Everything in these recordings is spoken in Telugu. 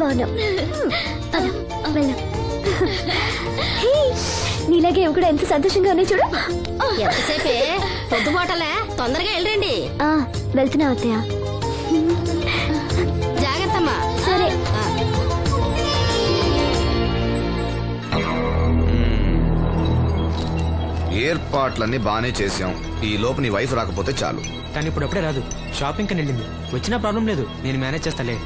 బాగున్నావు. నీలాగే ఇవి కూడా ఎంత సంతోషంగా ఉన్నాయి చూడు. ఎంతసేపే పొద్దుబాటలే, తొందరగా వెళ్ళండి. వెళ్తున్నా అత్తయ్య. జాగ్రత్తమ్మా. సరే. ఏర్పాట్లన్నీ బానే చేసాం. ఈ లోపు నీ వైఫ్ రాకపోతే చాలు. కానీ ఇప్పుడు అప్పుడే రాదు, షాపింగ్ కని వెళ్ళింది. వచ్చినా ప్రాబ్లం లేదు, నేను మేనేజ్ చేస్తాలే.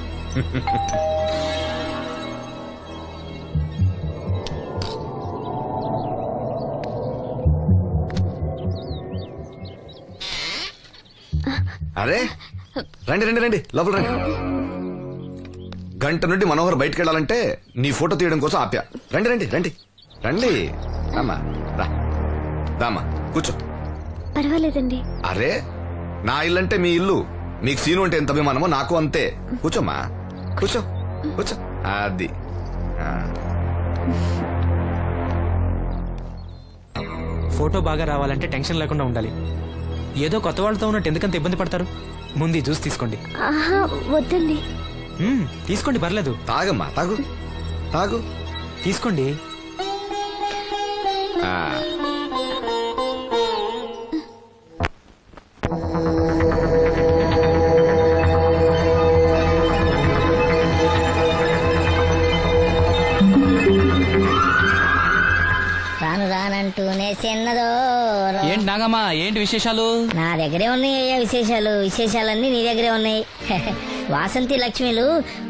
అరే రండి రండి రండి, లోపల రండి. గంట నుండి మనోహర్ బయటకు వెళ్ళాలంటే నీ ఫోటో తీయడం కోసం ఆప్యా. రండి రండి రండి రండి. రామ్మా, రా రామ్మా, కూర్చో. పర్వాలేదండి. అరే నా ఇల్లు అంటే మీ ఇల్లు, మీకు సీను అంటే ఎంత అభిమానమో నాకు అంతే. కూర్చోమ్మా, కూర్చో కూర్చో. అది ఫోటో బాగా రావాలంటే టెన్షన్ లేకుండా ఉండాలి. ఏదో కొత్త వాళ్ళతో ఉన్నట్టు ఎందుకంత ఇబ్బంది పడతారు? ముందు ఈ జ్యూస్ తీసుకోండి. వద్దండి. తీసుకోండి, పర్లేదు. తాగమ్మా, తాగు తాగు, తీసుకోండి. రాను రానంటూనే చిన్నదో. ఏంటి నాగమ్మా, ఏంటి విశేషాలు? నా దగ్గరే ఉన్నాయి అయ్యా విశేషాలు. విశేషాలన్నీ నీ దగ్గరే ఉన్నాయి. వాసంతి లక్ష్మిలు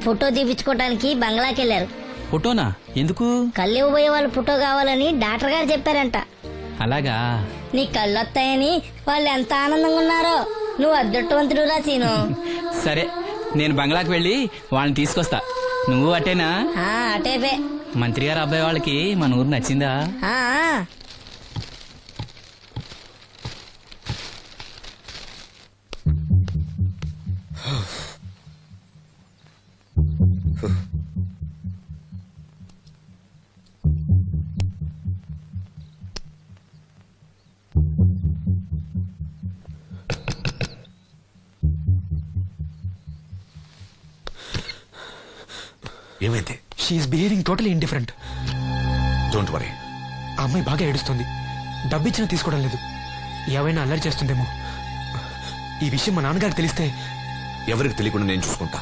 ఫోటో తీపించుకోవటానికి బంగ్లాకి వెళ్ళారు. ఫోటోనా? ఎందుకు? కళ్ళు ఇవ్వబోయే వాళ్ళు ఫోటో కావాలని డాక్టర్ గారు చెప్పారంట. అలాగా? నీ కళ్ళు వస్తాయని వాళ్ళు ఎంత ఆనందంగా ఉన్నారో. నువ్వు అదృష్టవంతుడు రా సీను. సరే, నేను బంగ్లాకి వెళ్ళి వాళ్ళని తీసుకొస్తా. నువ్వు అటేనా? అటేపే. మంత్రి గారు అబ్బాయి వాళ్ళకి మన ఊరు నచ్చిందా? ఏమైంది? She is behaving totally indifferent. Don't worry. ఆ అమ్మాయి బాగా ఏడుస్తుంది. డబ్బిచ్చినా తీసుకోవడం లేదు. ఏవైనా అల్లరి చేస్తుందేమో. ఈ విషయం మా నాన్నగారికి తెలిస్తే? ఎవరికి తెలియకుండా నేను చూసుకుంటా,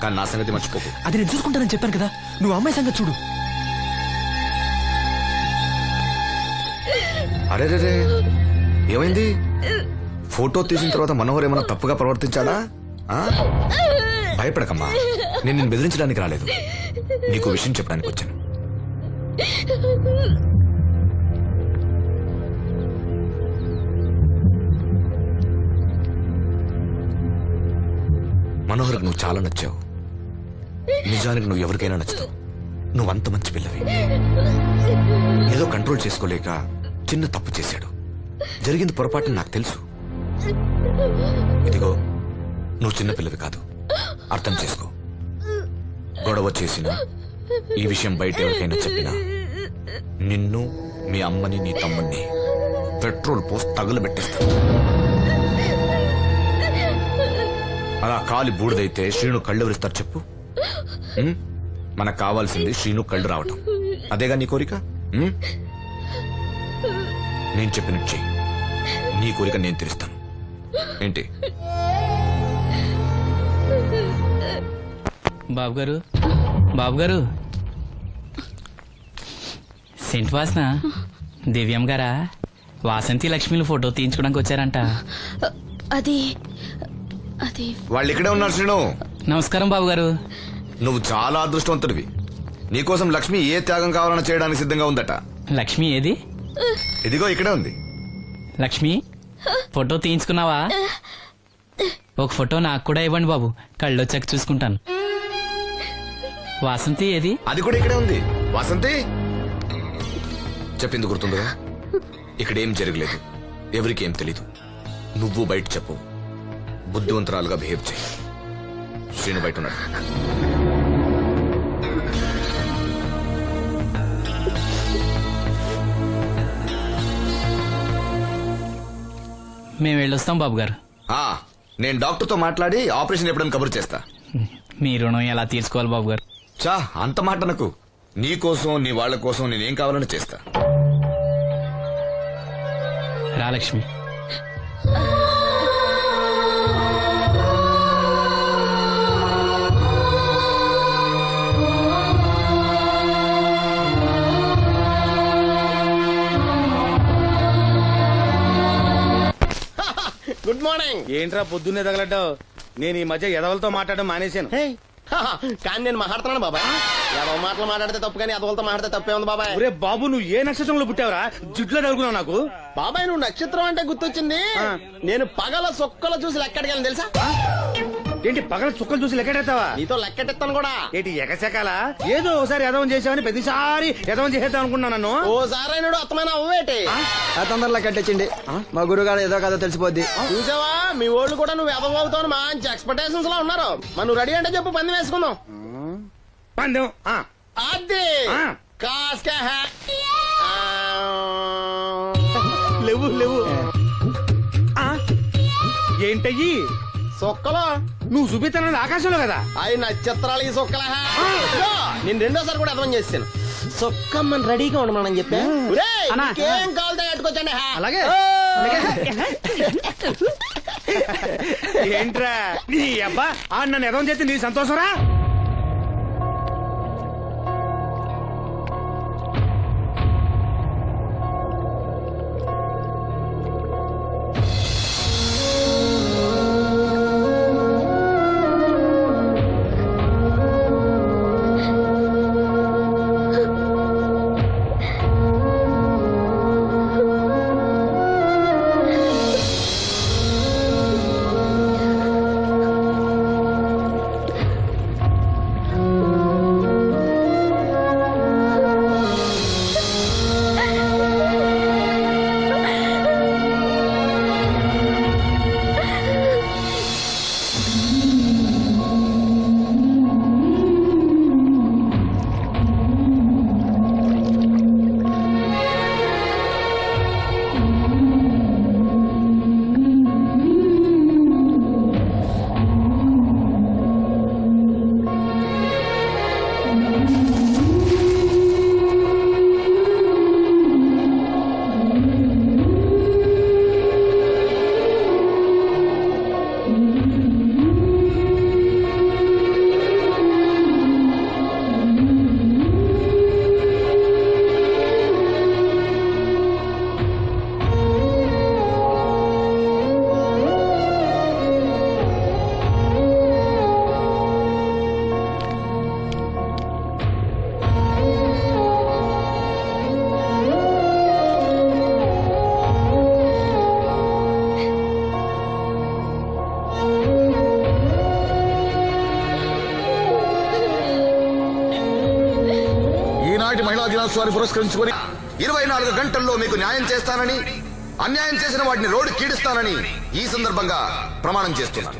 కానీ నా సంగతి మర్చిపోకు. అది నేను చూసుకుంటానని చెప్పాను కదా, నువ్వు అమ్మాయి సంగతి చూడు. అరే రే, ఏమైంది? ఫోటో తీసిన తర్వాత మనోహర్ ఏమైనా తప్పుగా ప్రవర్తించాడా? భయపడకమ్మా, నేను నిన్ను బెదిరించడానికి రాలేదు, నీకు విషయం చెప్పడానికి వచ్చాను. మనోహర్కి నువ్వు చాలా నచ్చావు. నిజానికి నువ్వు ఎవరికైనా నచ్చుతావు. నువ్వంత మంచి పిల్లవి. ఏదో కంట్రోల్ చేసుకోలేక చిన్న తప్పు చేశాడు. జరిగింది పొరపాటు నాకు తెలుసు. ఇదిగో, నువ్వు చిన్న పిల్లవి కాదు, అర్థం చేసుకో. గొడవ చేసినా, ఈ విషయం బయట ఎవరికైనా చెప్పినా నిన్ను, మీ అమ్మని, నీ తమ్ముణ్ణి పెట్రోల్ పోసి తగులబెట్టేస్తా. అలా కాలి బూడిదైతే శ్రీను కళ్ళు ఎవరిస్తారు చెప్పు? మనకు కావాల్సింది శ్రీను కళ్ళు రావటం. అదేగా నీ కోరిక? నేను చెప్పినట్టు చెయ్యి, నీ కోరిక నేను తీరుస్తాను. ఏంటి? బాబు గారు, బాబు గారు, సెంట్ వాసన దివ్యం గారా? వాసంతి లక్ష్మిలు ఫోటో తీయించుకోవడానికి వచ్చారంట. అది వాళ్ళు ఇక్కడే ఉన్నారు. శ్రీను, నమస్కారం బాబు గారు. నువ్వు చాలా అదృష్టవంతుడివి. నీకోసం లక్ష్మి ఏ త్యాగం కావాలన్నా చేయడానికి సిద్ధంగా ఉందట. లక్ష్మి ఏది? ఇదిగో ఇక్కడే ఉంది. లక్ష్మి, ఫోటో తీయించుకున్నావా? ఒక ఫోటో నాకు కూడా ఇవ్వండి బాబు, కళ్ళు వచ్చాక చూసుకుంటాను. వాసంతి ఏది? అది కూడా ఇక్కడే ఉంది. వాసంతి, చెప్పింది గుర్తుందిగా? ఇక్కడేం జరగలేదు, ఎవరికి ఏం తెలీదు. నువ్వు బయట చెప్పు, బుద్ధివంతరాలుగా బిహేవ్ చేయి. శ్రీను బయట ఉన్నాడు. మేము వెళ్ళొస్తాం బాబు గారు. నేను డాక్టర్తో మాట్లాడి ఆపరేషన్ ఎప్పుడైనా కబురు చేస్తా. మీ రుణం ఎలా తీర్చుకోవాలి బాబు గారు? చా అంత మాట నాకు. నీ కోసం నీ వాళ్ళ కోసం నేనేం కావాలని చేస్తా. రా లక్ష్మి. Good morning. ఏంట్రా పొద్దున్నే తగలడ్డావు? నేను ఈ మధ్య ఎదవలతో మాట్లాడడం మానేశాను. కానీ నేను మాట్లాడుతున్నాను బాబాయ్. ఏదో మాటలు మాట్లాడితే తప్పు, కానీ అదవులతో మాట్లాడితే తప్పే ఉంది బాబాయ్. ఒరే బాబు, నువ్వు ఏ నక్షత్రంలో పుట్టావురా? జుట్లో తగులుకున్నావు నాకు. బాబాయ్ నువ్వు నక్షత్రం అంటే గుర్తొచ్చింది. నేను పగల సొక్కలు చూసి లెక్కడికి తెలుసా? ఏంటి పగల చుక్కలు చూసి లెక్కెడతావా? నీతో లెక్కెట్టిస్తాను కూడా. ఏంటి ఎగసెకాల? ఏదో ఒకసారి ఎదవం చేసావని ప్రతిసారి ఎదవం చేసేద్దాం అనుకున్నా నన్ను. ఓసారి అయినాడు అత్తమైన అవ్వేటి. తొందరలో కట్టించండి, మా గురుగారు ఏదో కథ తెలిసిపోద్ది. చూసావా, మీ ఓళ్ళు కూడా నువ్వు ఎదవవుతావు మంచి ఎక్స్పెక్టేషన్స్ లో ఉన్నారు. మరి నువ్వు రెడీ అంటే చెప్పు, పంది వేసుకుందాం. పందెం అది కాస్క లేవు లేవు. ఏంటయ్యి సొక్కలో నువ్వు చూపిస్తానది ఆకాశంలో కదా? అవి నక్షత్రాలు ఈ సొక్కల. నేను రెండోసారి కూడా అర్థం చేస్తాను. సొక్కమ్మని రెడీగా ఉండమని చెప్పా. ఏం కావాలితే కట్టుకోవచ్చండి. అలాగే. ఏంట్రా నీ అబ్బా నన్ను ఎదవం చేస్తే నీ సంతోషరా? మహిళా దినోత్సవాన్ని పురస్కరించుకొని 24 గంటల్లో మీకు న్యాయం చేస్తానని, అన్యాయం చేసిన వాటిని రోడ్డు కీడిస్తానని ఈ సందర్భంగా ప్రమాణం చేస్తున్నాను.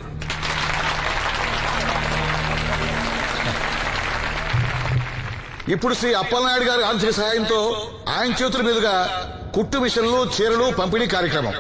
ఇప్పుడు శ్రీ అప్పలనాయుడు గారి ఆర్థిక సహాయంతో ఆయన చేతుల మీదుగా కుట్టు మిషన్లు, చీరలు పంపిణీ కార్యక్రమం.